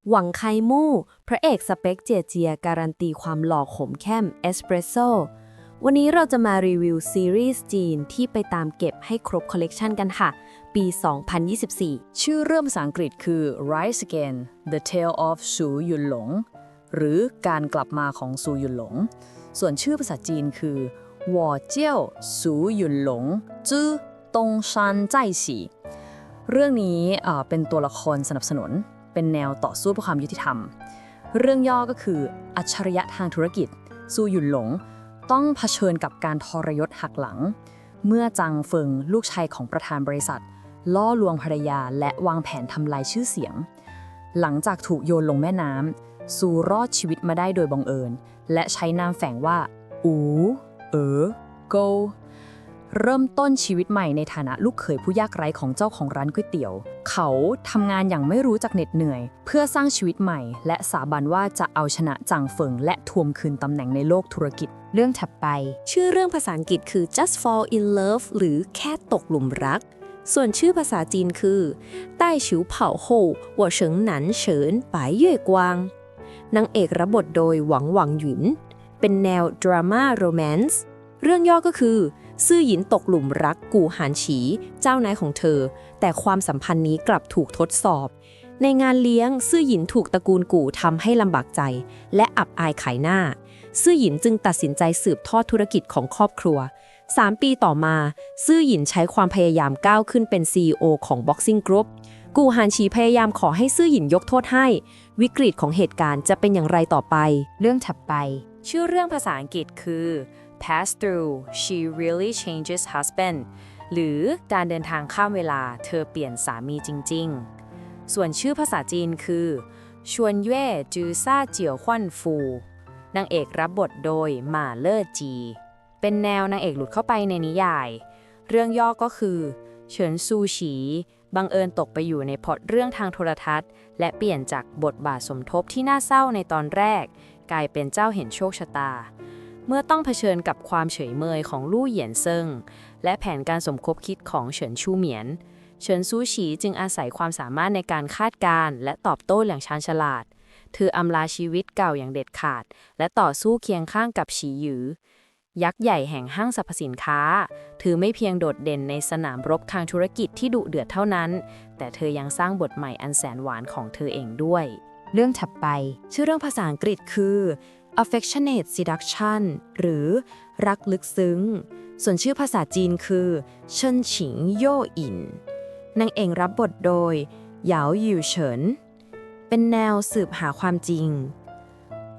หวังไคมู่พระเอกสเปคเจียเจียการันตีความหล่อขมเข้มเอสเปรสโซวันนี้เราจะมารีวิวซีรีส์จีนที่ไปตามเก็บให้ครบคอลเลกชันกันค่ะ ปี 2024 ชื่อเรื่องภาษาอังกฤษคือ Rise Again The Tale of ซูหยุนหลงหรือการกลับมาของซูหยุนหลงส่วนชื่อภาษาจีนคือ我叫ซูหยุนหลงจื้อตงชันใจฉีเรื่องนี้เป็นตัวละครสนับสนุนเป็นแนวต่อสู้เพื่อความยุติธรรมเรื่องย่อก็คืออัจฉริยะทางธุรกิจซูหยุนหลงต้องเผชิญกับการทรยศหักหลังเมื่อจางเฟิงลูกชายของประธานบริษัทล่อลวงภรรยาและวางแผนทำลายชื่อเสียงหลังจากถูกโยนลงแม่น้ำซูรอดชีวิตมาได้โดยบังเอิญและใช้นามแฝงว่าอูโกเริ่มต้นชีวิตใหม่ในฐานะลูกเขยผู้ยากไร้ของเจ้าของร้านก๋วยเตี๋ยวเขาทำงานอย่างไม่รู้จักเหน็ดเหนื่อยเพื่อสร้างชีวิตใหม่และสาบานว่าจะเอาชนะจางเฟิงและทวงคืนตำแหน่งในโลกธุรกิจเรื่องถัดไปชื่อเรื่องภาษาอังกฤษคือ Just Fall in Love หรือแค่ตกหลุมรักส่วนชื่อภาษาจีนคือใต้ฉิวเผาโฮ我省南เฉิน白月光นางเอกรับบทโดยหวังหยุนเป็นแนวดราม่าโรแมนซ์เรื่องย่อก็คือซื่อหยินตกหลุมรักกู่หานฉีเจ้านายของเธอแต่ความสัมพันธ์นี้กลับถูกทดสอบในงานเลี้ยงซื่อหยินถูกตระกูลกู่ทำให้ลำบากใจและอับอายขายหน้าซื่อหยินจึงตัดสินใจสืบทอดธุรกิจของครอบครัว3 ปีต่อมาซื่อหยินใช้ความพยายามก้าวขึ้นเป็น CEO ของ Boxing Group กู่หานฉีพยายามขอให้ซื่อหยินยกโทษให้วิกฤตของเหตุการณ์จะเป็นอย่างไรต่อไปเรื่องถัดไปชื่อเรื่องภาษาอังกฤษคือ Pass Through She Really Changes Husband หรือการเดินทางข้ามเวลาเธอเปลี่ยนสามีจริงๆส่วนชื่อภาษาจีนคือชวนเย่จือซ่าเจียวฮวนฟูนางเอกรับบทโดยหม่าเล่อจีเป็นแนวนางเอกหลุดเข้าไปในนิยายเรื่องย่อก็คือเฉินซูฉีบังเอิญตกไปอยู่ในพล็อตเรื่องทางโทรทัศน์และเปลี่ยนจากบทบาทสมทบที่น่าเศร้าในตอนแรกกลายเป็นเจ้าเห็นโชคชะตาเมื่อต้องเผชิญกับความเฉยเมยของลู่เหยียนเซิงและแผนการสมคบคิดของเฉินชูเหมียนเฉินซูฉีจึงอาศัยความสามารถในการคาดการณ์และตอบโต้อย่างชาญฉลาดเธออำลาชีวิตเก่าอย่างเด็ดขาดและต่อสู้เคียงข้างกับฉีหยือยักษ์ใหญ่แห่งห้างสรรพสินค้าเธอไม่เพียงโดดเด่นในสนามรบทางธุรกิจที่ดุเดือดเท่านั้นแต่เธอยังสร้างบทใหม่อันแสนหวานของเธอเองด้วยเรื่องถัดไปชื่อเรื่องภาษาอังกฤษคือ Affectionate Seduction หรือรักลึกซึ้งส่วนชื่อภาษาจีนคือเฉินฉิงโย่อินนางเอกรับบทโดยเหยาหยิวเฉินเป็นแนวสืบหาความจริง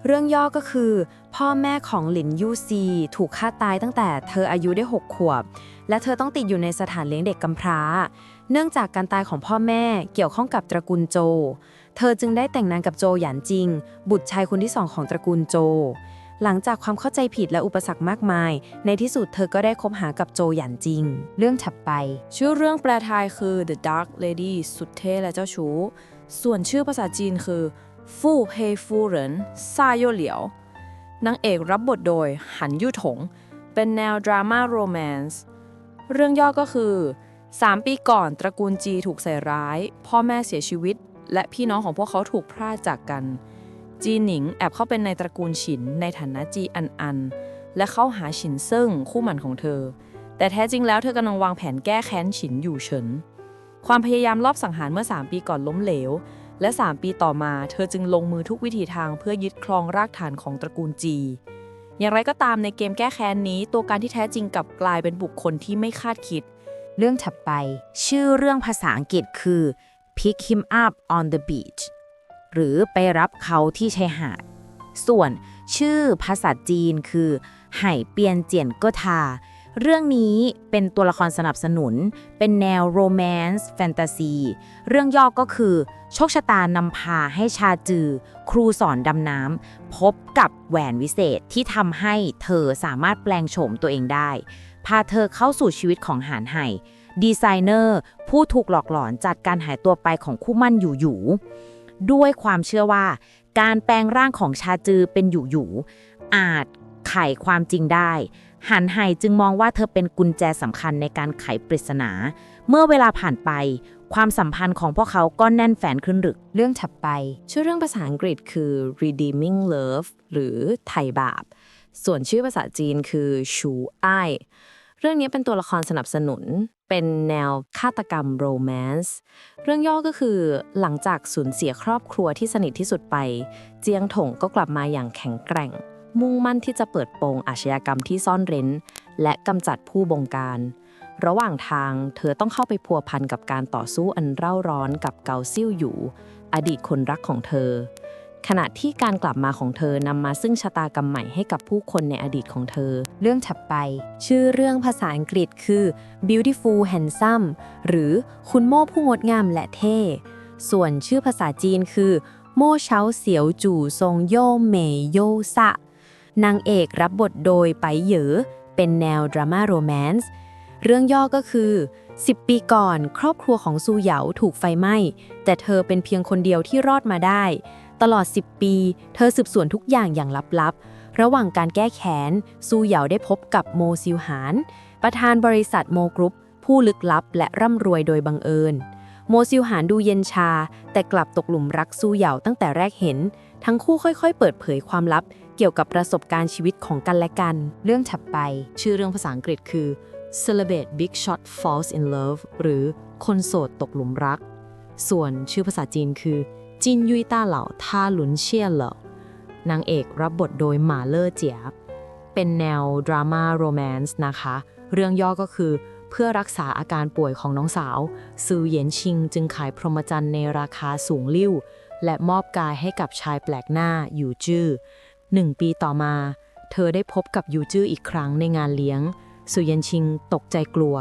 เรื่องย่อก็คือพ่อแม่ของหลินยู่ซีถูกฆ่าตายตั้งแต่เธออายุได้6 ขวบและเธอต้องติดอยู่ในสถานเลี้ยงเด็กกำพร้าเนื่องจากการตายของพ่อแม่เกี่ยวข้องกับตระกูลโจเธอจึงได้แต่งงานกับโจหยานจิงบุตรชายคนที่2ของตระกูลโจหลังจากความเข้าใจผิดและอุปสรรคมากมายในที่สุดเธอก็ได้คบหากับโจหยานจิงเรื่องถัดไปชื่อเรื่องแปลไทยคือ The Dark Lady สุดเท่และเจ้าชู้ส่วนชื่อภาษาจีนคือฟู่เฮฟูเหรินซ่าโย่เหลียวนางเอกรับบทโดยหันยู่ถงเป็นแนวดราม่าโรแมนซ์เรื่องย่อก็คือ3 ปีก่อนตระกูลจีถูกใส่ร้ายพ่อแม่เสียชีวิตและพี่น้องของพวกเขาถูกพรากจากกันจีหนิงแอบเข้าเป็นในตระกูลฉินในฐานะจีอันและเข้าหาฉินเซิ่งคู่หมั่นของเธอแต่แท้จริงแล้วเธอกำลังวางแผนแก้แค้นฉินอยู่เฉินความพยายามลอบสังหารเมื่อ3 ปีก่อนล้มเหลวและ3 ปีต่อมาเธอจึงลงมือทุกวิถีทางเพื่อยึดครองรากฐานของตระกูลจีอย่างไรก็ตามในเกมแก้แค้นนี้ตัวการที่แท้จริงกลับกลายเป็นบุคคลที่ไม่คาดคิดเรื่องถัดไปชื่อเรื่องภาษาอังกฤษคือ Pick him up on the beach หรือไปรับเขาที่ชายหาดส่วนชื่อภาษาจีนคือไห่เปียนเจียนเก้อทาเรื่องนี้เป็นตัวละครสนับสนุนเป็นแนวโรแมนซ์แฟนตาซีเรื่องย่อก็คือโชคชะตานำพาให้ชาจือครูสอนดำน้ำพบกับแหวนวิเศษที่ทำให้เธอสามารถแปลงโฉมตัวเองได้พาเธอเข้าสู่ชีวิตของหานไห่ดีไซเนอร์ผู้ถูกหลอกหลอนจากการหายตัวไปของคู่หมั่นหยู่ๆด้วยความเชื่อว่าการแปลงร่างของชาจือเป็นหยู่ๆอาจไขความจริงได้หันไห่จึงมองว่าเธอเป็นกุญแจสำคัญในการไขปริศนาเมื่อเวลาผ่านไป ความสัมพันธ์ของพวกเขาก็แน่นแฟนขึ้นหรึกเรื่องถัดไปชื่อเรื่องภาษาอังกฤษคือ Redeeming Love หรือไถ่บาป ส่วนชื่อภาษาจีนคือชูอ้ายเรื่องนี้เป็นตัวละครสนับสนุน เป็นแนวฆาตกรรมโรแมนซ์เรื่องย่อก็คือหลังจากสูญเสียครอบครัวที่สนิทที่สุดไป เจียงถงก็กลับมาอย่างแข็งแกร่ง มุ่งมั่นที่จะเปิดโปงอาชญากรรมที่ซ่อนเร้น และกำจัดผู้บงการ ระหว่างทางเธอต้องเข้าไปพัวพันกับการต่อสู้อันเร่าร้อนกับเกาซิ่วหยูอดีตคนรักของเธอ ขณะที่การกลับมาของเธอนำมาซึ่งชะตากรรมใหม่ให้กับผู้คนในอดีตของเธอ เรื่องถัดไปชื่อเรื่องภาษาอังกฤษคือ Beautiful Handsome หรือคุณโม่ผู้งดงามและเท่ ส่วนชื่อภาษาจีนคือโม่เฉาเสียวจู่ทรงโย่เหมยโยซะนางเอกรับบทโดยไปเหยอเป็นแนวดราม่าโรแมนซ์เรื่องย่อก็คือ 10 ปีก่อนครอบครัวของซูเหยาถูกไฟไหม้แต่เธอเป็นเพียงคนเดียวที่รอดมาได้ตลอด 10 ปีเธอสืบสวนทุกอย่างอย่างลับๆระหว่างการแก้แค้นซูเหยาได้พบกับโมซิวหานประธานบริษัทโมกรุ๊ปผู้ลึกลับและร่ำรวยโดยบังเอิญโมซิวหานดูเย็นชาแต่กลับตกหลุมรักซูเหยาตั้งแต่แรกเห็นทั้งคู่ค่อยๆเปิดเผยความลับเกี่ยวกับประสบการณ์ชีวิตของกันและกันเรื่องถัดไปชื่อเรื่องภาษาอังกฤษคือ Celebrate Big Shot Falls in Love หรือคนโสดตกหลุมรักส่วนชื่อภาษาจีนคือจินยุยต้าเหล่าท่าหลุนเชี่ยเหล่านางเอกรับบทโดยหมาเล่อเจียบเป็นแนวดราม่าโรแมนซ์นะคะเรื่องย่อก็คือเพื่อรักษาอาการป่วยของน้องสาวซือเหยียนชิงจึงขายพรหมจรรย์ในราคาสูงลิ่วและมอบกายให้กับชายแปลกหน้าหยูจื้อ1 ปีต่อมาเธอได้พบกับหยูจื้ออีกครั้งในงานเลี้ยงซือเหยียนชิงตกใจกลัว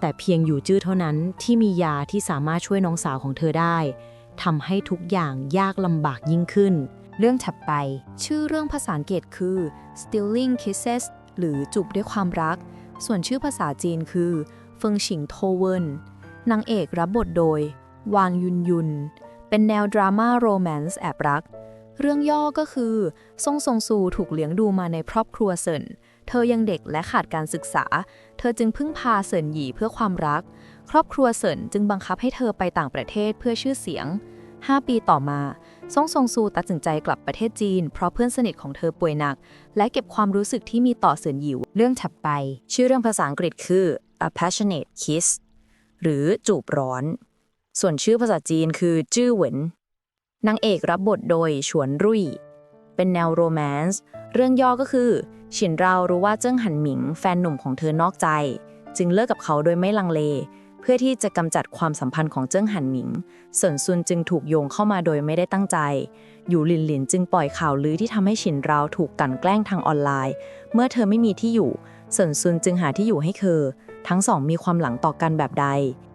แต่เพียงหยูจื้อเท่านั้นที่มียาที่สามารถช่วยน้องสาวของเธอได้ทำให้ทุกอย่างยากลำบากยิ่งขึ้นเรื่องถัดไปชื่อเรื่องภาษาอังกฤษคือ Stealing Kisses หรือจูบด้วยความรักส่วนชื่อภาษาจีนคือเฟิงฉิงโทเวินนางเอกรับบทโดยวางยุนยุนเป็นแนวดราม่าโรแมนซ์แอบรักเรื่องย่อก็คือซ่งซงซูถูกเลี้ยงดูมาในครอบครัวเซินเธอยังเด็กและขาดการศึกษาเธอจึงพึ่งพาเซินหยี่เพื่อความรักครอบครัวเซินจึงบังคับให้เธอไปต่างประเทศเพื่อชื่อเสียง5 ปีต่อมาซ่งซงซูตัดสินใจกลับประเทศจีนเพราะเพื่อนสนิทของเธอป่วยหนักและเก็บความรู้สึกที่มีต่อเซินหยิวเรื่องถัดไปชื่อเรื่องภาษาอังกฤษคือ A Passionate Kiss หรือจูบร้อนส่วนชื่อภาษาจีนคือจื้อเหวินนางเอกรับบทโดยฉวนรุ่ยเป็นแนวโรแมนซ์เรื่องย่อก็คือฉินเรารู้ว่าเจิ้งหันหมิงแฟนหนุ่มของเธอนอกใจจึงเลิกกับเขาโดยไม่ลังเลเพื่อที่จะกำจัดความสัมพันธ์ของเจิ้งหันหมิงเซินซุนจึงถูกโยงเข้ามาโดยไม่ได้ตั้งใจหยูหลินหลินจึงปล่อยข่าวลือที่ทำให้ฉินเราถูกกลั่นแกล้งทางออนไลน์เมื่อเธอไม่มีที่อยู่เซินซุนจึงหาที่อยู่ให้เธอทั้งสองมีความหลังต่อกันแบบใด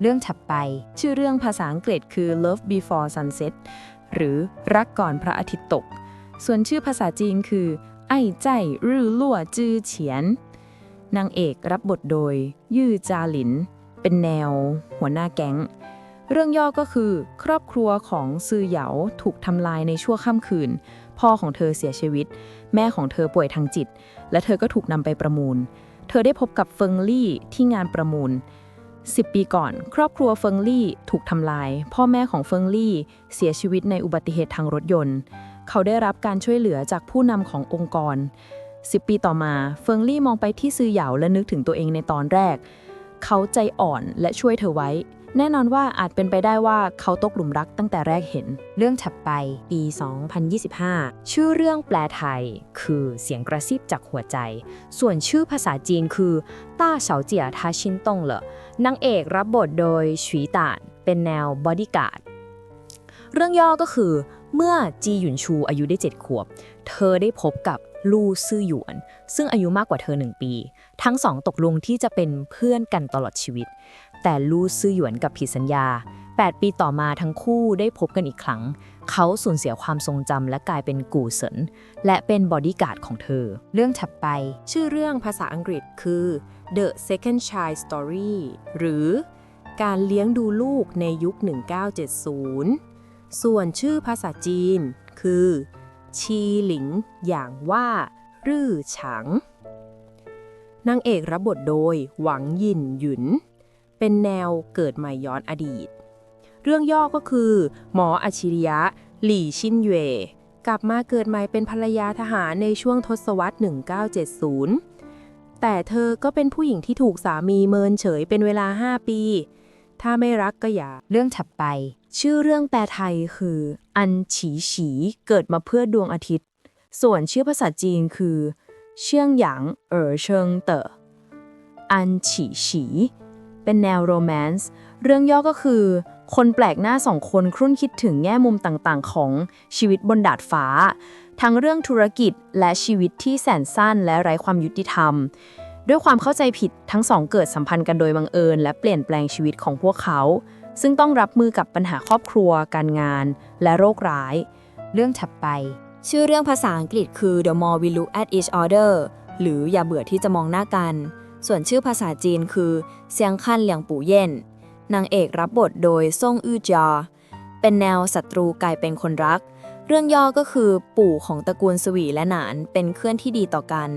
เรื่องถัดไปชื่อเรื่องภาษาอังกฤษคือ Love Before Sunset หรือรักก่อนพระอาทิตย์ตกส่วนชื่อภาษาจีนคือไอ้ใจรื่อลั่วจื้อเฉียนนางเอกรับบทโดยยื่อจาหลินเป็นแนวหัวหน้าแก๊งเรื่องย่อก็คือครอบครัวของซือเหยาถูกทำลายในชั่วค่ำคืนพ่อของเธอเสียชีวิตแม่ของเธอป่วยทางจิตและเธอก็ถูกนำไปประมูลเธอได้พบกับเฟิงลี่ที่งานประมูล10 ปีก่อนครอบครัวเฟิงลี่ถูกทำลายพ่อแม่ของเฟิงลี่เสียชีวิตในอุบัติเหตุทางรถยนต์เขาได้รับการช่วยเหลือจากผู้นำขององค์กร10 ปีต่อมาเฟิงลี่มองไปที่ซือเหยาและนึกถึงตัวเองในตอนแรกเขาใจอ่อนและช่วยเธอไว้แน่นอนว่าอาจเป็นไปได้ว่าเขาตกหลุมรักตั้งแต่แรกเห็นเรื่องถัดไปปี 2025 ชื่อเรื่องแปลไทยคือเสียงกระซิบจากหัวใจส่วนชื่อภาษาจีนคือต้าเฉาเจี๋ยทาชินตงเหรอนางเอกรับบทโดยฉุยต่านเป็นแนวบอดี้การ์ดเรื่องย่อก็คือเมื่อจีหยุนชูอายุได้ 7 ขวบเธอได้พบกับลู่ซื่อหยวนซึ่งอายุมากกว่าเธอ1 ปีทั้งสองตกลงที่จะเป็นเพื่อนกันตลอดชีวิตแต่ลู่ซื่อหยวนกับผิดสัญญา8 ปีต่อมาทั้งคู่ได้พบกันอีกครั้งเขาสูญเสียความทรงจำและกลายเป็นกู่เซินและเป็นบอดี้การ์ดของเธอเรื่องถัดไปชื่อเรื่องภาษาอังกฤษคือ The Second Child Story หรือการเลี้ยงดูลูกในยุค 1970ส่วนชื่อภาษาจีนคือชีหลิงอย่างว่ารื่อฉางนางเอกรับบทโดยหวังหยินหยุนเป็นแนวเกิดใหม่ย้อนอดีต เรื่องย่อก็คือ หมออัจฉริยะ หลี่ชินเย่กลับมาเกิดใหม่เป็นภรรยาทหารในช่วงทศวรรษ 1970 แต่เธอก็เป็นผู้หญิงที่ถูกสามีเมินเฉยเป็นเวลา 5 ปี ถ้าไม่รักก็อย่า เรื่องถัดไป ชื่อเรื่องแปลไทยคือ อันฉีฉีเกิดมาเพื่อดวงอาทิตย์ ส่วนชื่อภาษาจีนคือ เชียงหยางเชิงเต๋ออันฉีฉีเป็นแนวโรแมนต์เรื่องย่อก็คือ คนแปลกหน้าสองคนครุ่นคิดถึงแง่มุมต่างๆของชีวิตบนดาดฟ้า ทั้งเรื่องธุรกิจและชีวิตที่แสนสั้นและไร้ความยุติธรรม ด้วยความเข้าใจผิดทั้งสองเกิดสัมพันธ์กันโดยบังเอิญและเปลี่ยนแปลงชีวิตของพวกเขา ซึ่งต้องรับมือกับปัญหาครอบครัว การงาน และโรคร้าย เรื่องถัดไป ชื่อเรื่องภาษาอังกฤษคือ The More We Look at Each Other หรืออย่าเบื่อที่จะมองหน้ากัน ส่วนชื่อภาษาจีนคือเซียงคันเหลียงปู่เย่นนางเอกรับบทโดยซ่งอื้อจาเป็นแนวศัตรูกลายเป็นคนรัก เรื่องย่อก็คือปู่ของตระกูลสวีและหนานเป็นเพื่อนที่ดีต่อกัน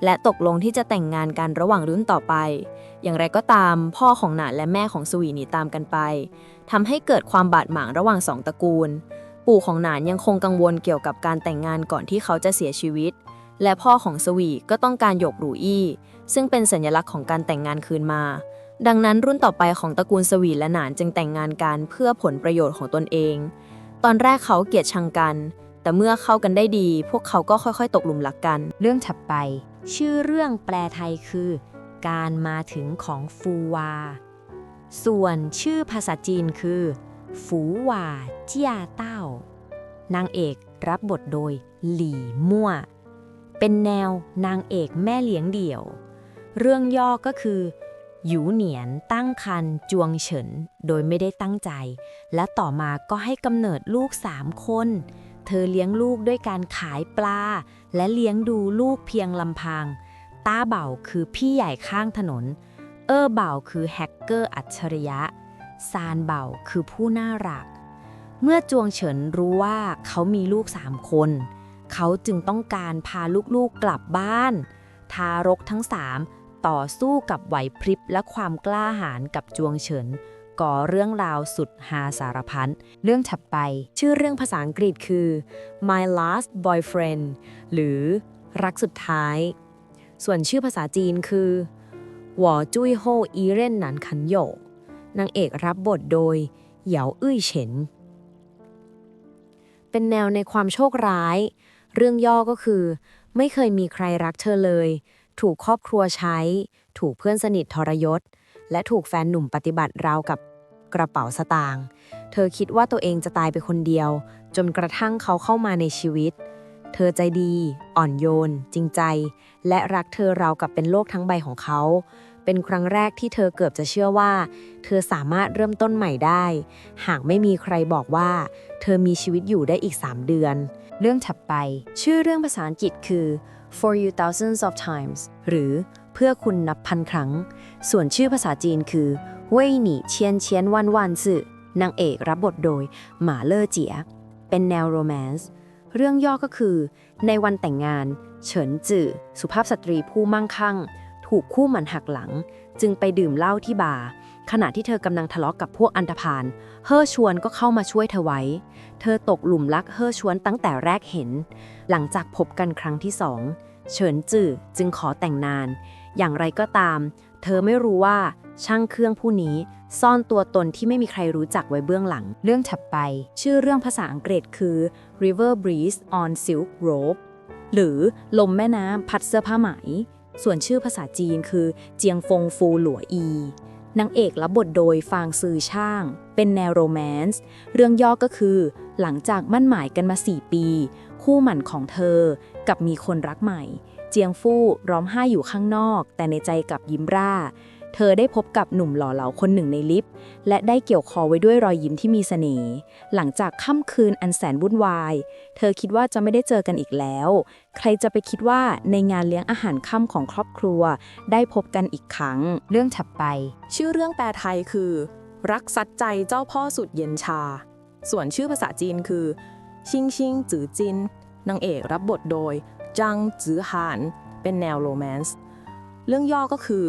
และตกลงที่จะแต่งงานกันระหว่างรุ่นต่อไป อย่างไรก็ตามพ่อของหนานและแม่ของสวีหนีตามกันไปทำให้เกิดความบาดหมางระหว่างสองตระกูล ปู่ของหนานยังคงกังวลเกี่ยวกับการแต่งงานก่อนที่เขาจะเสียชีวิต และพ่อของสวีก็ต้องการหยกหรูอี้ซึ่งเป็นสัญลักษณ์ของการแต่งงานคืนมา ดังนั้นรุ่นต่อไปของตระกูลสวีและหนานจึงแต่งงานกันเพื่อผลประโยชน์ของตนเอง ตอนแรกเขาเกลียดชังกัน แต่เมื่อเข้ากันได้ดี พวกเขาก็ค่อยๆตกหลุมรักกัน เรื่องถัดไป ชื่อเรื่องแปลไทยคือ การมาถึงของฟูวา ส่วนชื่อภาษาจีนคือฟูหว่าเจี้ยเต้านางเอกรับบทโดยหลี่มั่วเป็นแนวนางเอกแม่เลี้ยงเดี่ยว เรื่องย่อก็คือหยูเหนียนตั้งครรภ์จวงเฉินโดยไม่ได้ตั้งใจ และต่อมาก็ให้กำเนิดลูก3 คน เธอเลี้ยงลูกด้วยการขายปลาและเลี้ยงดูลูกเพียงลำพังต้าเบ่าคือพี่ใหญ่ข้างถนนเบ่าคือแฮกเกอร์อัจฉริยะซานเบ่าคือผู้น่ารัก เมื่อจวงเฉินรู้ว่าเขามีลูก3 คนเขาจึงต้องการพาลูกๆกลับบ้านทารกทั้ง3ต่อสู้กับไหวพริบและความกล้าหาญกับจวงเฉินก่อเรื่องราวสุดฮาสารพัด เรื่องถัดไป ชื่อเรื่องภาษาอังกฤษคือ My Last Boyfriend หรือรักสุดท้าย ส่วนชื่อภาษาจีนคือหวอจุ้ยโฮอีเร่นหนันขันโยนางเอกรับบทโดยเหยาอื้ยเฉินเป็นแนวในความโชคร้าย เรื่องย่อก็คือไม่เคยมีใครรักเธอเลย ถูกครอบครัวใช้ ถูกเพื่อนสนิททรยศ และถูกแฟนหนุ่มปฏิบัติราวกับกระเป๋าสตางค์ เธอคิดว่าตัวเองจะตายไปคนเดียว จนกระทั่งเขาเข้ามาในชีวิต เธอใจดี อ่อนโยน จริงใจ และรักเธอราวกับเป็นโลกทั้งใบของเขา เป็นครั้งแรกที่เธอเกือบจะเชื่อว่า เธอสามารถเริ่มต้นใหม่ได้ หากไม่มีใครบอกว่า เธอมีชีวิตอยู่ได้อีก 3 เดือน เรื่องถัดไป ชื่อเรื่องภาษาอังกฤษคือ For You Thousands of Times หรือเพื่อคุณนับพันครั้ง ส่วนชื่อภาษาจีนคือเว่ยหนี่เชียนเชียนวันวันซื่อนางเอกรับบทโดยหมาเล่อเจี๋ยเป็นแนวโรแมนต์เรื่องย่อก็คือในวันแต่งงานเฉินจื่อสุภาพสตรีผู้มั่งคั่งถูกคู่หมันหักหลังจึงไปดื่มเหล้าที่บาร์ขณะที่เธอกำลังทะเลาะกับพวกอันธพาลเฮ่อชวนก็เข้ามาช่วยเธอไว้เธอตกหลุมรักเฮ่อชวนตั้งแต่แรกเห็นหลังจากพบกันครั้งที่2เฉินจื่อจึงขอแต่งงานอย่างไรก็ตามเธอไม่รู้ว่าช่างเครื่องผู้นี้ซ่อนตัวตนที่ไม่มีใครรู้จักไว้เบื้องหลัง เรื่องถัดไป ชื่อเรื่องภาษาอังกฤษคือ River Breeze on Silk Rope หรือลมแม่น้ำพัดเสื้อผ้าไหม ส่วนชื่อภาษาจีนคือเจียงฟงฟูหลัวอีนางเอกรับบทโดยฟางซือช่าง เป็นแนวโรแมนต์เรื่องย่อก็คือ หลังจากมั่นหมายกันมา4 ปีคู่หมั่นของเธอกับมีคนรักใหม่เจียงฟู่ร้องไห้อยู่ข้างนอกแต่ในใจกลับยิ้มร่าเธอได้พบกับหนุ่มหล่อเหลาคนหนึ่งในลิฟต์และได้เกี่ยวคอไว้ด้วยรอยยิ้มที่มีเสน่ห์หลังจากค่ำคืนอันแสนวุ่นวายเธอคิดว่าจะไม่ได้เจอกันอีกแล้วใครจะไปคิดว่าในงานเลี้ยงอาหารค่ำของครอบครัวได้พบกันอีกครั้ง เรื่องถัดไป ชื่อเรื่องแปลไทยคือ รักซัดใจเจ้าพ่อสุดเย็นชา ส่วนชื่อภาษาจีนคือชิงชิงจือจินนางเอกรับบทโดยจางจือหานเป็นแนวโรแมนต์เรื่องย่อก็คือ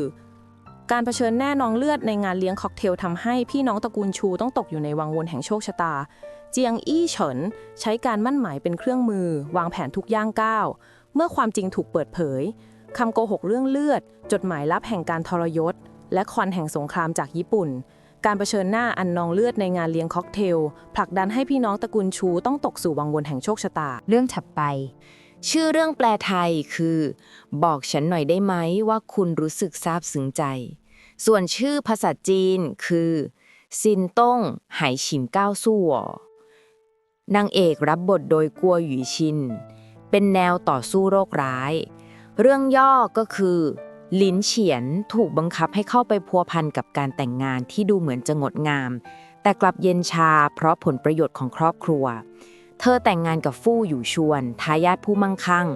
การเผชิญหน้านองเลือดในงานเลี้ยงค็อกเทลทำให้พี่น้องตระกูลชูต้องตกอยู่ในวังวนแห่งโชคชะตา เจียงอี้เฉินใช้การมั่นหมายเป็นเครื่องมือวางแผนทุกย่างก้าวเมื่อความจริงถูกเปิดเผยคำโกหกเรื่องเลือดจดหมายลับแห่งการทรยศและควันแห่งสงครามจากญี่ปุ่นการเผชิญหน้าอันนองเลือดในงานเลี้ยงค็อกเทลผลักดันให้พี่น้องตระกูลชูต้องตกสู่วังวนแห่งโชคชะตา เรื่องถัดไป ชื่อเรื่องแปลไทยคือ บอกฉันหน่อยได้ไหมว่าคุณรู้สึกซาบซึ้งใจ ส่วนชื่อภาษาจีนคือซินต้งไหฉิมก้าวสู้หว่อนางเอกรับบทโดยกัวหยูชินเป็นแนวต่อสู้โรคร้าย เรื่องย่อก็คือลินเฉียนถูกบังคับให้เข้าไปพัวพันกับการแต่งงานที่ดูเหมือนจะงดงาม แต่กลับเย็นชาเพราะผลประโยชน์ของครอบครัวเธอแต่งงานกับฟู่อยู่ชวนทายาทผู้มั่งคั่ง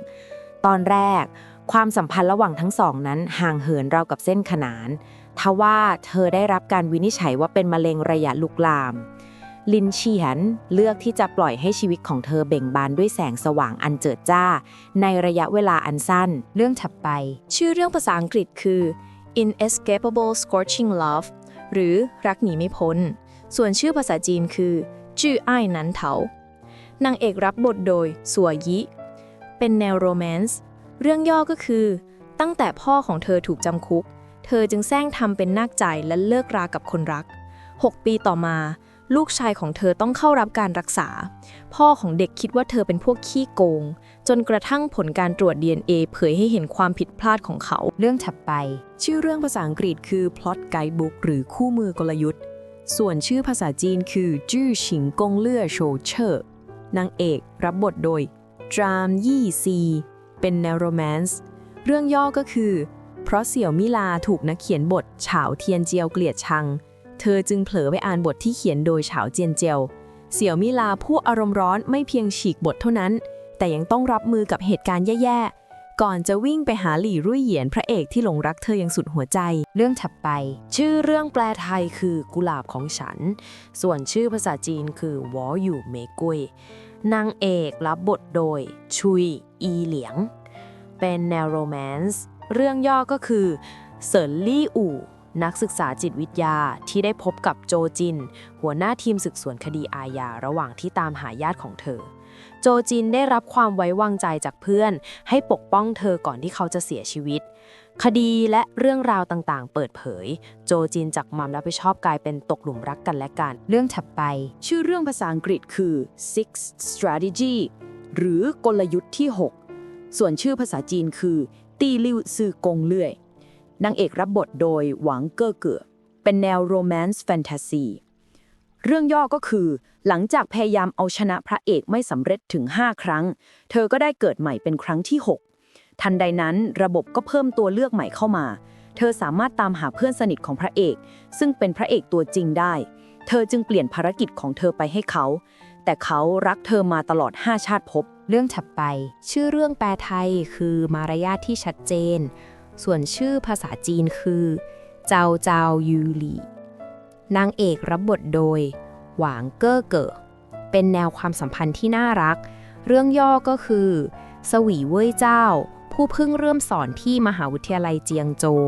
ตอนแรกความสัมพันธ์ระหว่างทั้งสองนั้นห่างเหินราวกับเส้นขนานทว่าเธอได้รับการวินิจฉัยว่าเป็นมะเร็งระยะลุกลามลินเฉียนเลือกที่จะปล่อยให้ชีวิตของเธอเบ่งบานด้วยแสงสว่างอันเจิดจ้าในระยะเวลาอันสั้นเรื่องถัดไป ชื่อเรื่องภาษาอังกฤษคือ Inescapable Scorching Love หรือรักหนีไม่พ้นส่วนชื่อภาษาจีนคือจื่ออ้ายหนันเถานางเอกรับบทโดยสัวยิเป็นแนวโรแมนซ์เรื่องย่อก็คือตั้งแต่พ่อของเธอถูกจำคุกเธอจึงแซงทำเป็นนาคใจและเลิกรากับคนรัก6 ปีต่อมาลูกชายของเธอต้องเข้ารับการรักษาพ่อของเด็กคิดว่าเธอเป็นพวกขี้โกงจนกระทั่งผลการตรวจ DNA เผยให้เห็นความผิดพลาดของเขา เรื่องถัดไป ชื่อเรื่องภาษาอังกฤษคือ Plot Guidebook หรือคู่มือกลยุทธ์ ส่วนชื่อภาษาจีนคือจื้อฉิงกงเลื่อโชเชอร์นางเอกรับบทโดยจามยี่ซีเป็นแนวโรแมนซ์เรื่องย่อก็คือเพราะเสี่ยวมิลาถูกนักเขียนบทเฉาเทียนเจียวเกลียดชังเธอจึงเผลอไปอ่านบทที่เขียนโดยเฉาเจียนเจียวเสี่ยวมิลาผู้อารมณ์ร้อนไม่เพียงฉีกบทเท่านั้นแต่ยังต้องรับมือกับเหตุการณ์แย่ๆก่อนจะวิ่งไปหาหลี่รุ่ยเหยียนพระเอกที่หลงรักเธออย่างสุดหัวใจเรื่องถัดไป ชื่อเรื่องแปลไทยคือกุหลาบของฉันส่วนชื่อภาษาจีนคือวออยู่เมกุยนางเอกรับบทโดยชุยอีเหลียงเป็นแนวโรแมนซ์เรื่องย่อก็คือเซินลี่อู่นักศึกษาจิตวิทยาที่ได้พบกับโจจินหัวหน้าทีมสืบสวนคดีอาญาระหว่างที่ตามหาญาติของเธอโจจินได้รับความไว้วางใจจากเพื่อนให้ปกป้องเธอก่อนที่เขาจะเสียชีวิตคดีและเรื่องราวต่างๆเปิดเผยโจจินจากความรับผิดชอบกลายเป็นตกหลุมรักกันและกันเรื่องถัดไป ชื่อเรื่องภาษาอังกฤษคือ Sixth Strategy หรือกลยุทธ์ที่ 6 ส่วนชื่อภาษาจีนคือตีลิ่วซือกงเลื่อยนางเอกรับบทโดยหวังเก้อเก๋อเป็นแนวโรแมนซ์แฟนตาซีเรื่องย่อก็คือหลังจากพยายามเอาชนะพระเอกไม่สำเร็จถึง 5 ครั้งเธอก็ได้เกิดใหม่เป็นครั้งที่ 6 ทันใดนั้นระบบก็เพิ่มตัวเลือกใหม่เข้ามาเธอสามารถตามหาเพื่อนสนิทของพระเอกซึ่งเป็นพระเอกตัวจริงได้เธอจึงเปลี่ยนภารกิจของเธอไปให้เขาแต่เขารักเธอมาตลอด5 ชาติภพเรื่องถัดไป ชื่อเรื่องแปลไทยคือมารยาทที่ชัดเจนส่วนชื่อภาษาจีนคือเจ้าเจ้ายูหลี่นางเอกรับบทโดยหวางเก้อเก๋อเป็นแนวความสัมพันธ์ที่น่ารักเรื่องย่อก็คือสวีเว่ยเจ้าผู้เพิ่งเริ่มสอนที่มหาวิทยาลัยเจียงโจว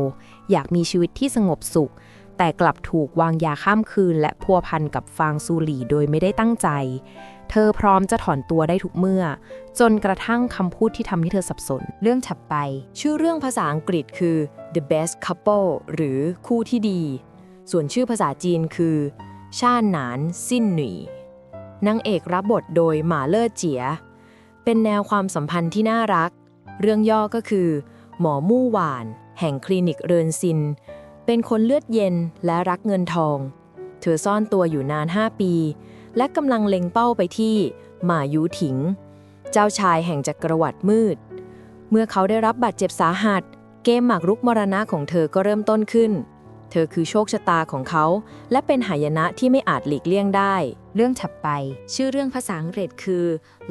อยากมีชีวิตที่สงบสุขแต่กลับถูกวางยาข้ามคืนและพัวพันกับฟางซูหลี่โดยไม่ได้ตั้งใจเธอพร้อมจะถอนตัวได้ทุกเมื่อจนกระทั่งคำพูดที่ทำให้เธอสับสนเรื่องถัดไป ชื่อเรื่องภาษาอังกฤษคือ The Best Couple หรือคู่ที่ดีส่วนชื่อภาษาจีนคือช่านหนานซิ่นหนุ่ยนางเอกรับบทโดยหมาเล่อเจี๋ยเป็นแนวความสัมพันธ์ที่น่ารักเรื่องย่อก็คือหมอมู่หวานแห่งคลินิกเรินซินเป็นคนเลือดเย็นและรักเงินทองเธอซ่อนตัวอยู่นาน 5 ปีและกำลังเล็งเป้าไปที่หมายูถิงเจ้าชายแห่งจักรวรรดิมืดเมื่อเขาได้รับบาดเจ็บสาหัสเกมหมากรุกมรณะของเธอก็เริ่มต้นขึ้นเธอคือโชคชะตาของเขาและเป็นหายนะที่ไม่อาจหลีกเลี่ยงได้เรื่องถัดไป ชื่อเรื่องภาษาอังกฤษคือ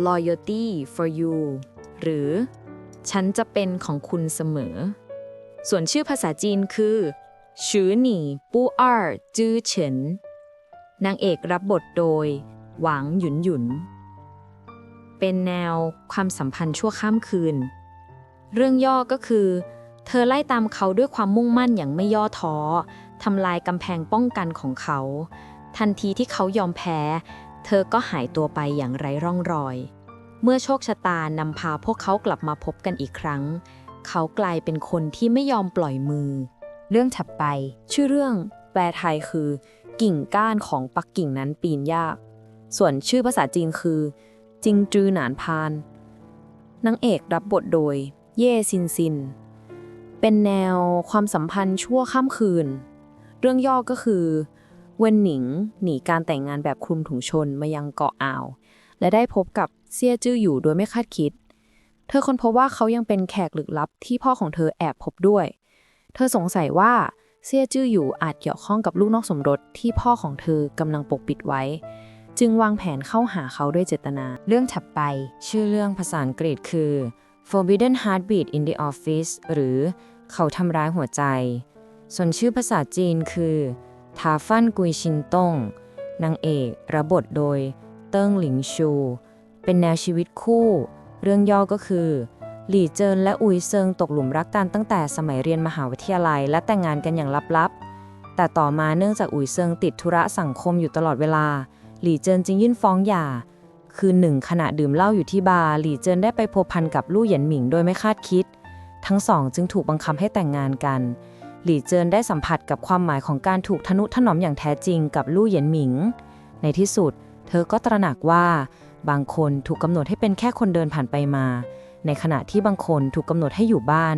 Loyalty for You หรือฉันจะเป็นของคุณเสมอส่วนชื่อภาษาจีนคือชือหนี่ปู้อ้อจื้อเฉินนางเอกรับบทโดยหวังหยุนหยุนเป็นแนวความสัมพันธ์ชั่วข้ามคืนเรื่องย่อก็คือ เธอไล่ตามเขาด้วยความมุ่งมั่นอย่างไม่ย่อท้อทำลายกำแพงป้องกันของเขา ทันทีที่เขายอมแพ้ เธอก็หายตัวไปอย่างไร้ร่องรอย เมื่อโชคชะตานำพาพวกเขากลับมาพบกันอีกครั้ง เขากลายเป็นคนที่ไม่ยอมปล่อยมือ เรื่องถัดไป ชื่อเรื่องแปลไทยคือ กิ่งก้านของปักกิ่งนั้นปีนยาก ส่วนชื่อภาษาจีนคือ จิงจือหนานพานนางเอกรับบทโดย เย่ซินซิน เป็นแนวความสัมพันธ์ชั่วข้ามคืน เรื่องย่อก็คือเวินหนิงหนีการแต่งงานแบบคลุมถุงชนมายังเกาะอ่าว และได้พบกับเซี่ยจื้ออยู่โดยไม่คาดคิด เธอค้นพบว่าเขายังเป็นแขกลึกลับที่พ่อของเธอแอบพบด้วย เธอสงสัยว่าเซี่ยจื้ออยู่อาจเกี่ยวข้องกับลูกนอกสมรสที่พ่อของเธอกำลังปกปิดไว้ จึงวางแผนเข้าหาเขาด้วยเจตนา เรื่องถัดไป ชื่อเรื่องภาษาอังกฤษคือ Forbidden Heartbeat in the Office หรือเขาทำร้ายหัวใจ ส่วนชื่อภาษาจีนคือทาฟันกุยชินต้งนางเอกรับบทโดยเติ้งหลิงชู เป็นแนวชีวิตคู่ เรื่องย่อก็คือหลี่เจินและอุยเซิงตกหลุมรักกันตั้งแต่สมัยเรียนมหาวิทยาลัยและแต่งงานกันอย่างลับๆ แต่ต่อมาเนื่องจากอุยเซิงติดธุระสังคมอยู่ตลอดเวลาหลี่เจินจึงยื่นฟ้องหย่า คืนหนึ่งขณะดื่มเหล้าอยู่ที่บาร์หลี่เจินได้ไปพัวพันกับลู่เหยียนหมิงโดยไม่คาดคิด ทั้งสองจึงถูกบังคับให้แต่งงานกันหลี่เจินได้สัมผัสกับความหมายของการถูกทนุถนอมอย่างแท้จริงกับลู่เหยียนหมิง ในที่สุดเธอก็ตระหนักว่าบางคนถูกกำหนดให้เป็นแค่คนเดินผ่านไปมา ในขณะที่บางคนถูกกำหนดให้อยู่บ้าน